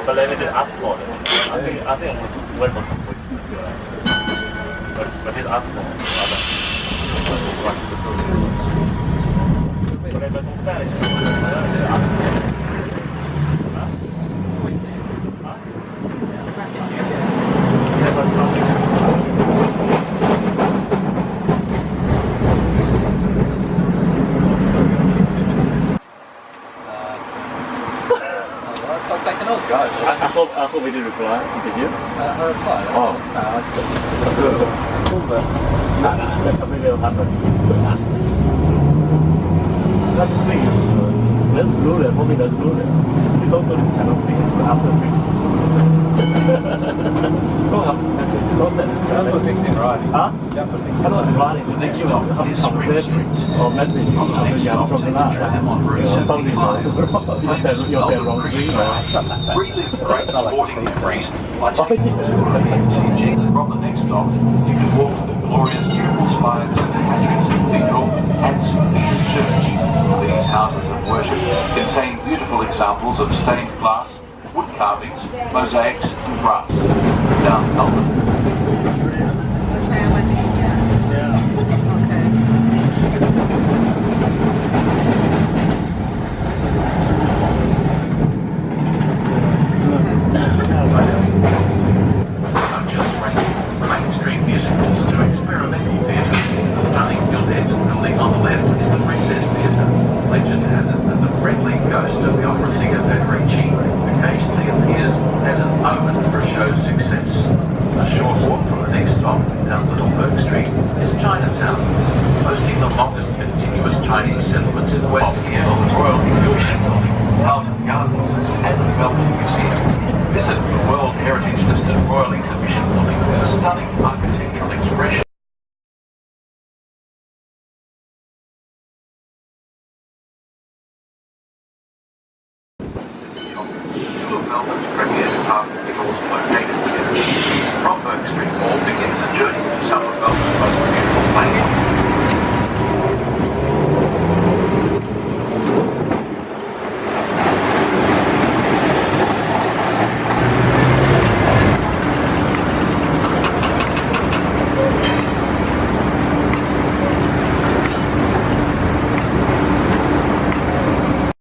But then we did ask for it. I think we went for some points. But did ask for other. But I don't say it. Ask for it. There was nothing. It's like they can all go. I thought we did reply. Did you? I replied. Oh. I just That probably will happen. That's the thing. Let's blue it. Probably let's blue it. We don't do this kind of things after fixing. Don't send it. Don't put things in writing. Huh? Don't put things in I don't writing. writing. The next stop is Spring Street. Or message On the next stop, take the tram on Route 75. You'll say wrong thing. Relive great sporting memories by taking a tour of the MCG. From the next stop, you can walk to the glorious chapel-spired St Patrick's Cathedral and St Peter's Church. These houses of worship contain beautiful examples of stained glass, wood carvings, mosaics and brass. Down Melbourne. The tram, I think, Not just mainstream musicals to experimental theatre. The stunning gilded building on the left is the Princess Theatre. Legend has it that the friendly ghost of the opera singer Federici occasionally appears as an omen for a show's success. A short walk from the next stop, down Little Bourke Street, is Chinatown, boasting the longest continuous Chinese settlements in the West. Here, the Royal Exhibition Building, Carlton Gardens, and the Melbourne Museum. Visit the World Heritage listed Royal Exhibition Building, a stunning architectural expression. Two of Melbourne's premier department stores located here. From Bourke Street,